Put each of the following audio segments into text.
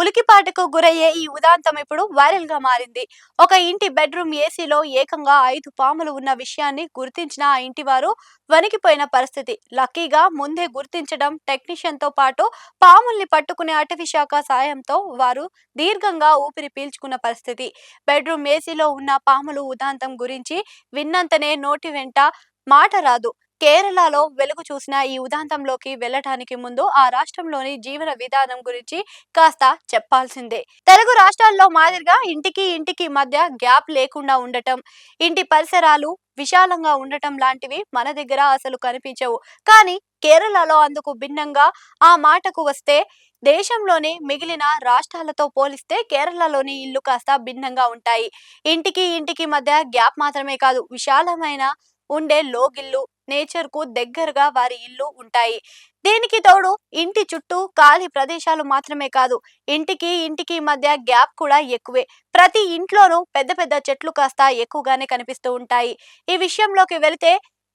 ఉలికిపాటుకు గురయ్యే ఈ ఉదాంతం ఇప్పుడు వైరల్ గా మారింది. ఒక ఇంటి బెడ్రూమ్ ఏసీలో ఏకంగా 5 పాములు ఉన్న విషయాన్ని గుర్తించిన ఆ ఇంటి వారు వణికిపోయిన పరిస్థితి. లక్కీగా ముందే గుర్తించడం, టెక్నీషియన్ తో పాటు పాముల్ని పట్టుకునే అటవీ శాఖ సాయంతో వారు దీర్ఘంగా ఊపిరి పీల్చుకున్న పరిస్థితి. బెడ్రూమ్ ఏసీలో ఉన్న పాములు ఉదాంతం గురించి విన్నంతనే నోటి వెంట మాట రాదు. కేరళలో వెలుగు చూసిన ఈ ఉదాంతంలోకి వెళ్లటానికి ముందు ఆ రాష్ట్రంలోని జీవన విధానం గురించి కాస్త చెప్పాల్సిందే. తెలుగు రాష్ట్రాల్లో మాదిరిగా ఇంటికి ఇంటికి మధ్య గ్యాప్ లేకుండా ఉండటం, ఇంటి పరిసరాలు విశాలంగా ఉండటం లాంటివి మన దగ్గర అసలు కనిపించవు. కానీ కేరళలో అందుకు భిన్నంగా. ఆ మాటకు వస్తే దేశంలోని మిగిలిన రాష్ట్రాలతో పోలిస్తే కేరళలోని ఇల్లు కాస్త భిన్నంగా ఉంటాయి. ఇంటికి ఇంటికి మధ్య గ్యాప్ మాత్రమే కాదు, విశాలమైన ఉండే లోగిళ్ళు, నేచర్ కు దగ్గరగా వారి ఇల్లు ఉంటాయి. దీనికి తోడు ఇంటి చుట్టూ ఖాళీ ప్రదేశాలు మాత్రమే కాదు, ఇంటికి ఇంటికి మధ్య గ్యాప్ కూడా ఎక్కువే. ప్రతి ఇంట్లోనూ పెద్ద పెద్ద చెట్లు కాస్త ఎక్కువగానే కనిపిస్తూ ఉంటాయి. ఈ విషయంలోకి వెళితే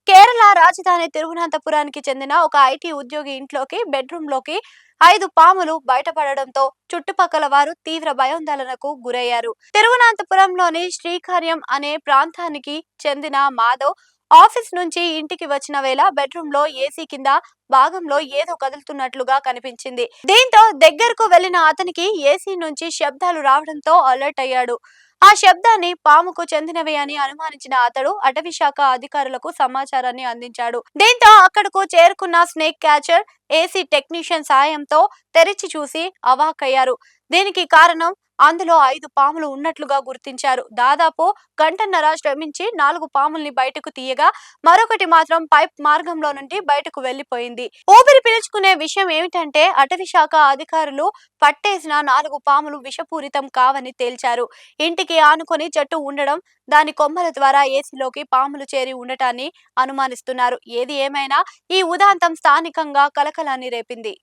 కేరళ రాజధాని తిరువనంతపురానికి చెందిన ఒక ఐటీ ఉద్యోగి ఇంట్లోకి బెడ్రూమ్ లోకి 5 పాములు బయటపడడంతో చుట్టుపక్కల వారు తీవ్ర భయాందోళనకు గురయ్యారు. తిరువనంతపురంలోని శ్రీకార్యం అనే ప్రాంతానికి చెందిన మాధవ్ ఆఫీస్ నుంచి ఇంటికి వచ్చిన వేళ బెడ్రూమ్ లో ఏసీ కింద భాగంలో ఏదో కదులుతున్నట్లుగా కనిపించింది. దీంతో దగ్గరకు వెళ్లిన అతనికి ఏసీ నుంచి శబ్దాలు రావడంతో అలర్ట్ అయ్యాడు. ఆ శబ్దాన్ని పాముకు చెందినవే అని అనుమానించిన అతడు అటవీ శాఖ అధికారులకు సమాచారాన్ని అందించాడు. దీంతో అక్కడకు చేరుకున్న స్నేక్ క్యాచర్ ఏసీ టెక్నీషియన్ సాయంతో తెరిచి చూసి అవాక్కయ్యారు. దీనికి కారణం అందులో 5 పాములు ఉన్నట్లుగా గుర్తించారు. దాదాపు గంటన్నర శ్రమించి 4 పాముల్ని బయటకు తీయగా మరొకటి మాత్రం పైప్ మార్గంలో నుండి బయటకు వెళ్లిపోయింది. ఊపిరి పీల్చుకునే విషయం ఏమిటంటే అటవీ శాఖ అధికారులు పట్టేసిన 4 పాములు విషపూరితం కావని తేల్చారు. ఇంటికి ఆనుకొని చెట్టు ఉండడం, దాని కొమ్మల ద్వారా ఏసీలోకి పాములు చేరి ఉండటాన్ని అనుమానిస్తున్నారు. ఏది ఏమైనా ఈ ఉదాంతం స్థానికంగా కలకలాన్ని రేపింది.